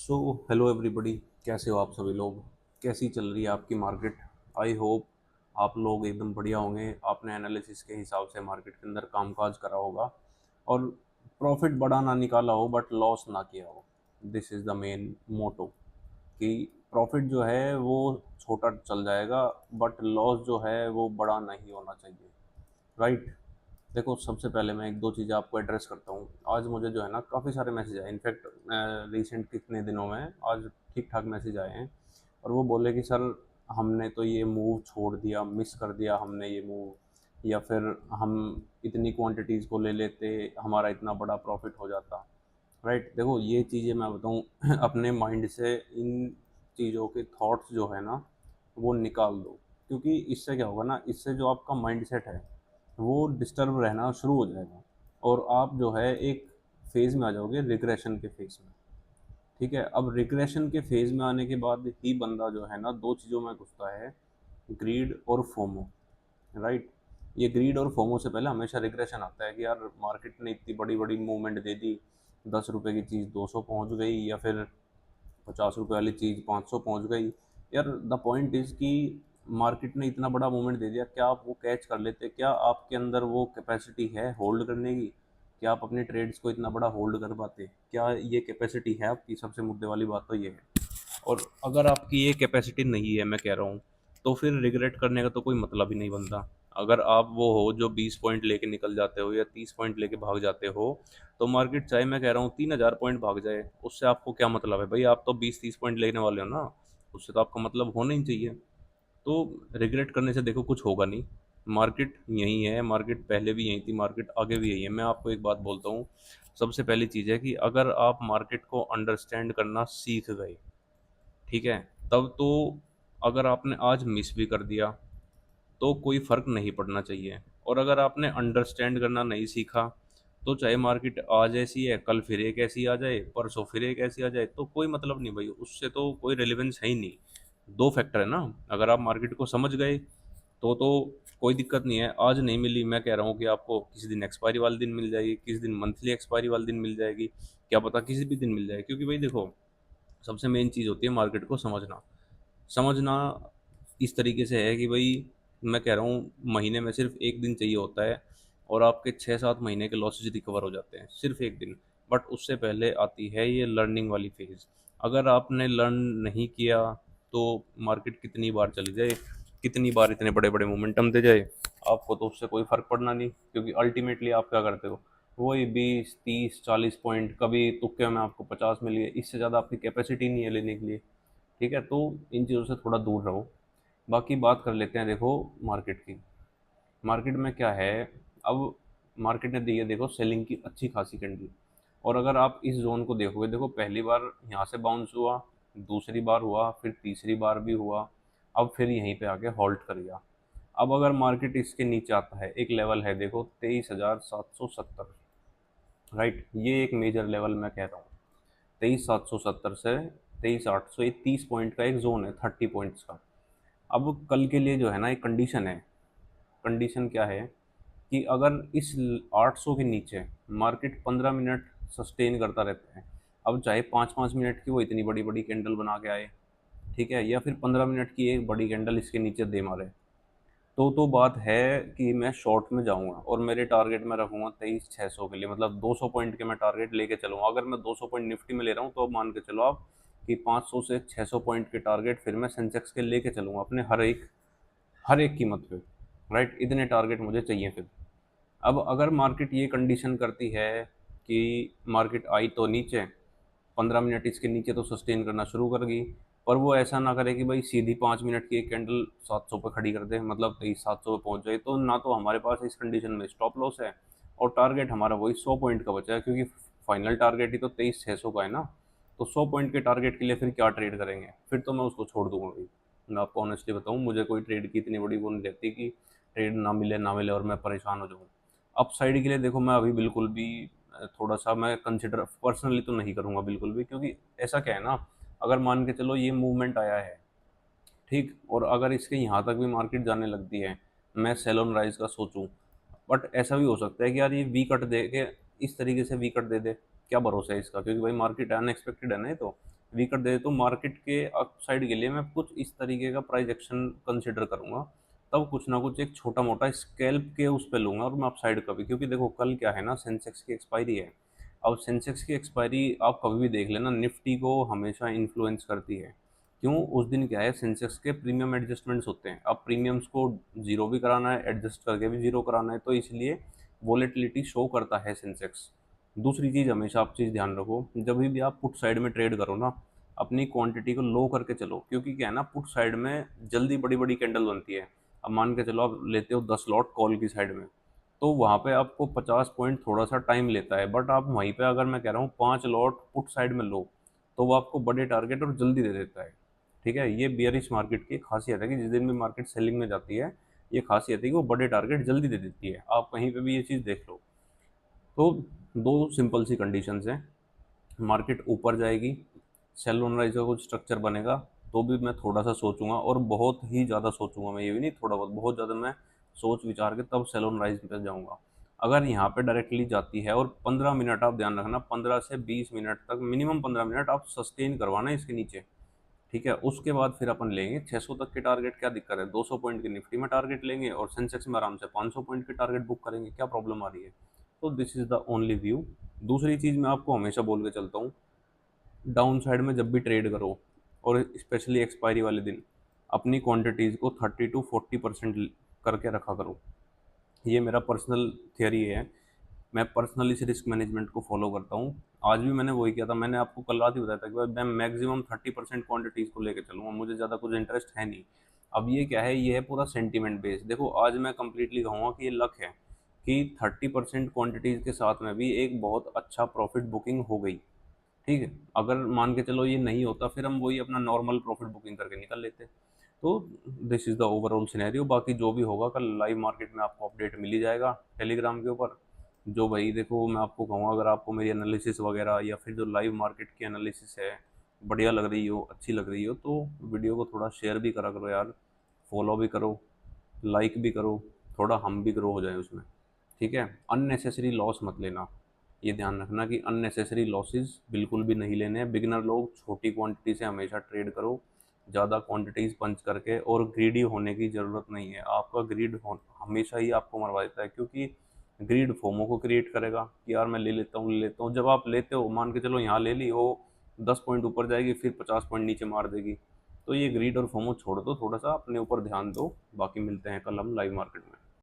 So hello everybody, कैसे हो आप सभी लोग। कैसी चल रही है आपकी मार्केट। आई होप आप लोग एकदम बढ़िया होंगे। आपने एनालिसिस के हिसाब से मार्केट के अंदर कामकाज करा होगा और प्रॉफिट बड़ा ना निकाला हो बट लॉस ना किया हो। This is the main motto कि प्रॉफिट जो है वो छोटा चल जाएगा बट लॉस जो है वो बड़ा नहीं होना चाहिए। राइट। देखो, सबसे पहले मैं एक दो चीज़ें आपको एड्रेस करता हूँ। आज मुझे जो है ना काफ़ी सारे मैसेज आए, इनफैक्ट रिसेंट कितने दिनों में आज ठीक ठाक मैसेज आए हैं और वो बोले कि सर हमने तो ये मूव छोड़ दिया, मिस कर दिया हमने ये मूव, या फिर हम इतनी क्वांटिटीज़ को ले लेते, हमारा इतना बड़ा प्रॉफिट हो जाता। राइट। देखो, ये चीज़ें मैं बताऊँ अपने माइंड से इन चीज़ों के थॉट्स जो है ना वो निकाल दो, क्योंकि इससे क्या होगा ना, इससे जो आपका माइंड सेट है वो डिस्टर्ब रहना शुरू हो जाएगा और आप जो है एक फेज़ में आ जाओगे, रिग्रेशन के फेज़ में। ठीक है। अब रिग्रेशन के फेज़ में आने के बाद ही बंदा जो है ना दो चीज़ों में घुसता है, ग्रीड और फोमो। राइट। ये ग्रीड और फोमो से पहले हमेशा रिग्रेशन आता है कि यार मार्केट ने इतनी बड़ी बड़ी मूवमेंट दे दी, 10 रुपए की चीज़ 200 पहुंच गई या फिर 50 रुपए वाली चीज़ 500 पहुंच गई। यार द पॉइंट इज़ कि मार्केट ने इतना बड़ा मूवमेंट दे दिया, क्या आप वो कैच कर लेते? क्या आपके अंदर वो कैपेसिटी है होल्ड करने की? क्या आप अपने ट्रेड्स को इतना बड़ा होल्ड कर पाते? क्या ये कैपेसिटी है आपकी? सबसे मुद्दे वाली बात तो ये है। और अगर आपकी ये कैपेसिटी नहीं है, मैं कह रहा हूँ, तो फिर रिग्रेट करने का तो कोई मतलब ही नहीं बनता। अगर आप वो हो जो 20 पॉइंट लेके निकल जाते हो या 30 पॉइंट लेके भाग जाते हो, तो मार्केट चाहे मैं कह रहा हूँ 3000 पॉइंट भाग जाए, उससे आपको क्या मतलब है भाई? आप तो 20-30 पॉइंट लेने वाले हो ना, उससे तो आपका मतलब होना ही चाहिए। तो रिग्रेट करने से देखो कुछ होगा नहीं। मार्केट यही है, मार्केट पहले भी यही थी, मार्केट आगे भी यही है। मैं आपको एक बात बोलता हूँ, सबसे पहली चीज़ है कि अगर आप मार्केट को अंडरस्टैंड करना सीख गए, ठीक है, तब तो अगर आपने आज मिस भी कर दिया तो कोई फ़र्क नहीं पड़ना चाहिए। और अगर आपने अंडरस्टैंड करना नहीं सीखा, तो चाहे मार्केट आज ऐसी है, कल फिर एक ऐसी आ जाए, परसों फिर एक ऐसी आ जाए, तो कोई मतलब नहीं भाई, उससे तो कोई रेलेवेंस है ही नहीं। दो फैक्टर है ना। अगर आप मार्केट को समझ गए तो कोई दिक्कत नहीं है। आज नहीं मिली, मैं कह रहा हूँ कि आपको किसी दिन एक्सपायरी वाले दिन मिल जाएगी, किसी दिन मंथली एक्सपायरी वाले दिन मिल जाएगी, क्या पता किसी भी दिन मिल जाए। क्योंकि भाई देखो, सबसे मेन चीज़ होती है मार्केट को समझना। समझना इस तरीके से है कि भाई मैं कह रहा हूँ महीने में सिर्फ एक दिन चाहिए होता है और आपके 6-7 महीने के लॉसेज रिकवर हो जाते हैं सिर्फ एक दिन। बट उससे पहले आती है ये लर्निंग वाली फेज़। अगर आपने लर्न नहीं किया तो मार्केट कितनी बार चली जाए, कितनी बार इतने बड़े बड़े मोमेंटम दे जाए, आपको तो उससे कोई फ़र्क पड़ना नहीं। क्योंकि अल्टीमेटली आप क्या करते हो, वही 20-30-40 पॉइंट, कभी तुक्के में आपको 50 मिल गए, इससे ज़्यादा आपकी कैपेसिटी नहीं है लेने के लिए। ठीक है। तो इन चीज़ों से थोड़ा दूर रहो। बाकी बात कर लेते हैं देखो मार्केट की। मार्केट में क्या है, अब मार्केट ने दी है देखो सेलिंग की अच्छी खासी कैंडल। और अगर आप इस जोन को देखोगे, देखो पहली बार यहाँ से बाउंस हुआ, दूसरी बार हुआ, फिर तीसरी बार भी हुआ, अब फिर यहीं पे आके हॉल्ट कर गया। अब अगर मार्केट इसके नीचे आता है, एक लेवल है देखो 23,770। राइट। ये एक मेजर लेवल मैं कह रहा हूँ। 23,770 से 23,800, ये 30 पॉइंट का एक जोन है, 30 पॉइंट्स का। अब कल के लिए जो है ना एक कंडीशन है। कंडीशन क्या है कि अगर इस 800 के नीचे मार्केट 15 मिनट सस्टेन करता रहता है, अब चाहे 5-5 मिनट की वो इतनी बड़ी बड़ी कैंडल बना के आए, ठीक है, या फिर 15 मिनट की एक बड़ी कैंडल इसके नीचे दे मारे, तो बात है कि मैं शॉर्ट में जाऊंगा और मेरे टारगेट में रखूंगा 23,600 के लिए, मतलब 200 पॉइंट के मैं टारगेट लेके चलूंगा। अगर मैं 200 पॉइंट निफ्टी में ले रहा हूँ तो अब मान के चलो आप कि 500 से 600 पॉइंट के टारगेट फिर मैं सेंसेक्स के लेके चलूंगा अपने हर एक कीमत पे। राइट। इतने टारगेट मुझे चाहिए फिर। अब अगर मार्केट ये कंडीशन करती है कि मार्केट आई तो नीचे 15 मिनट इसके नीचे तो सस्टेन करना शुरू कर गई, पर वो ऐसा ना करे कि भाई सीधी 5 मिनट की एक कैंडल 700 पे खड़ी कर दे, मतलब 23,700 पे पहुंच जाए, तो ना तो हमारे पास इस कंडीशन में स्टॉप लॉस है और टारगेट हमारा वही 100 पॉइंट का बचा है, क्योंकि फाइनल टारगेट ही तो 23,600 का है ना। तो 100 पॉइंट के टारगेट के लिए फिर क्या ट्रेड करेंगे? फिर तो मैं उसको छोड़ दूंगा भाई। मैं आपको ऑनेस्टली बताऊँ, मुझे कोई ट्रेड की इतनी बड़ी वो नहीं रहती कि ट्रेड ना मिले और मैं परेशान हो जाऊँ। अपसाइड के लिए देखो मैं अभी बिल्कुल भी थोड़ा सा मैं कंसिडर पर्सनली तो नहीं करूँगा बिल्कुल भी, क्योंकि ऐसा क्या है ना, अगर मान के चलो ये मूवमेंट आया है, ठीक, और अगर इसके यहाँ तक भी मार्केट जाने लगती है, मैं सेल ऑन राइज का सोचूं, बट ऐसा भी हो सकता है कि यार ये वी कट दे के इस तरीके से वी कट दे दे। क्या भरोसा है इसका? क्योंकि भाई मार्केट अनएक्सपेक्टेड है ना ये तो। वीकर दे तो मार्केट के अपसाइड के लिए मैं कुछ इस तरीके का प्राइस एक्शन कंसिडर करूंगा, तब कुछ ना कुछ एक छोटा मोटा स्केल्प के उस पर लूंगा और मैं अपसाइड का भी, क्योंकि देखो कल क्या है ना, सेंसेक्स की एक्सपायरी है। अब सेंसेक्स की एक्सपायरी आप कभी भी देख लेना, निफ्टी को हमेशा इन्फ्लुएंस करती है। क्यों? उस दिन क्या है, सेंसेक्स के प्रीमियम एडजस्टमेंट्स होते हैं, अब प्रीमियम्स को जीरो भी कराना है, एडजस्ट करके भी जीरो कराना है, तो इसलिए वॉलेटिलिटी शो करता है सेंसेक्स। दूसरी चीज़, हमेशा आप चीज़ ध्यान रखो, जब भी आप पुट साइड में ट्रेड करो ना, अपनी क्वांटिटी को लो करके चलो, क्योंकि क्या है ना, पुट साइड में जल्दी बड़ी बड़ी कैंडल बनती है। अब मान के चलो आप लेते हो 10 लॉट कॉल की साइड में, तो वहाँ पे आपको 50 पॉइंट थोड़ा सा टाइम लेता है, बट आप वहीं पे अगर मैं कह रहा हूँ 5 लॉट पुट साइड में लो, तो वो आपको बड़े टारगेट और जल्दी दे देता है। ठीक है, ये बियरिश मार्केट की खासियत है कि जिस दिन भी मार्केट सेलिंग में जाती है, ये खासियत है कि वो बड़े टारगेट जल्दी दे देती है। आप कहीं पे भी ये चीज़ देख लो। तो दो सिंपल सी कंडीशंस हैं, मार्केट ऊपर जाएगी, सेल ऑन राइज का कुछ स्ट्रक्चर बनेगा, तो भी मैं थोड़ा सा सोचूंगा, और बहुत ही ज़्यादा सोचूंगा, मैं ये भी नहीं थोड़ा बहुत, बहुत ज़्यादा मैं सोच विचार के तब सेल ऑन राइज पे जाऊंगा। अगर यहाँ पे डायरेक्टली जाती है, और 15 मिनट आप ध्यान रखना, 15 से 20 मिनट तक, मिनिमम 15 मिनट आप सस्टेन करवाना इसके नीचे। ठीक है, उसके बाद फिर अपन लेंगे 600 तक के टारगेट, क्या दिक्कत है, 200 पॉइंट के निफ्टी में टारगेट लेंगे, और सेंसेक्स में आराम से 500 पॉइंट के टारगेट बुक करेंगे, क्या प्रॉब्लम आ रही है। तो this is the only view. दूसरी चीज़ मैं आपको हमेशा बोल के चलता हूँ, डाउन साइड में जब भी ट्रेड करो, और स्पेशली एक्सपायरी वाले दिन, अपनी क्वांटिटीज़ को 30 to 40% करके रखा करो। ये मेरा पर्सनल थियरी है, मैं पर्सनली इस रिस्क मैनेजमेंट को फॉलो करता हूँ। आज भी मैंने वही किया था, मैंने आपको कल रात ही बताया था कि भाई मैं मैक्सिमम 30% क्वांटिटीज़ को लेकर चलूँगा, मुझे ज़्यादा कुछ इंटरेस्ट है नहीं। अब ये क्या है, ये है पूरा सेंटीमेंट बेस्ड। देखो आज मैं कंप्लीटली कहूँगा कि ये लक है कि 30% क्वांटिटीज़ के साथ में भी एक बहुत अच्छा प्रॉफिट बुकिंग हो गई। ठीक है, अगर मान के चलो ये नहीं होता, फिर हम वही अपना नॉर्मल प्रॉफिट बुकिंग करके निकल लेते। तो this is the overall scenario. बाकी जो भी होगा कल लाइव मार्केट में आपको अपडेट मिल ही जाएगा टेलीग्राम के ऊपर। जो भाई देखो, मैं आपको कहूँगा, अगर आपको मेरी एनालिसिस वगैरह या फिर जो लाइव मार्केट की एनालिसिस है बढ़िया लग रही हो, अच्छी लग रही हो, तो वीडियो को थोड़ा शेयर भी करा करो यार, फॉलो भी करो, लाइक भी करो, थोड़ा हम भी ग्रो हो जाए उसमें। ठीक है, अननेसेसरी लॉस मत लेना, ये ध्यान रखना कि अननेसेसरी लॉसेस बिल्कुल भी नहीं लेने हैं। बिगिनर लोग छोटी क्वांटिटी से हमेशा ट्रेड करो, ज़्यादा क्वांटिटीज़ पंच करके, और ग्रीडी होने की ज़रूरत नहीं है। आपका ग्रीड हमेशा ही आपको मरवा देता है, क्योंकि ग्रीड फोमो को क्रिएट करेगा कि यार मैं ले लेता हूँ, ले लेता हूँ। जब आप लेते हो, मान के चलो यहाँ ले ली, वो 10 पॉइंट ऊपर जाएगी, फिर 50 पॉइंट नीचे मार देगी। तो ये ग्रीड और फोमो छोड़ दो, थोड़ा सा अपने ऊपर ध्यान दो। बाकी मिलते हैं कल हम लाइव मार्केट में।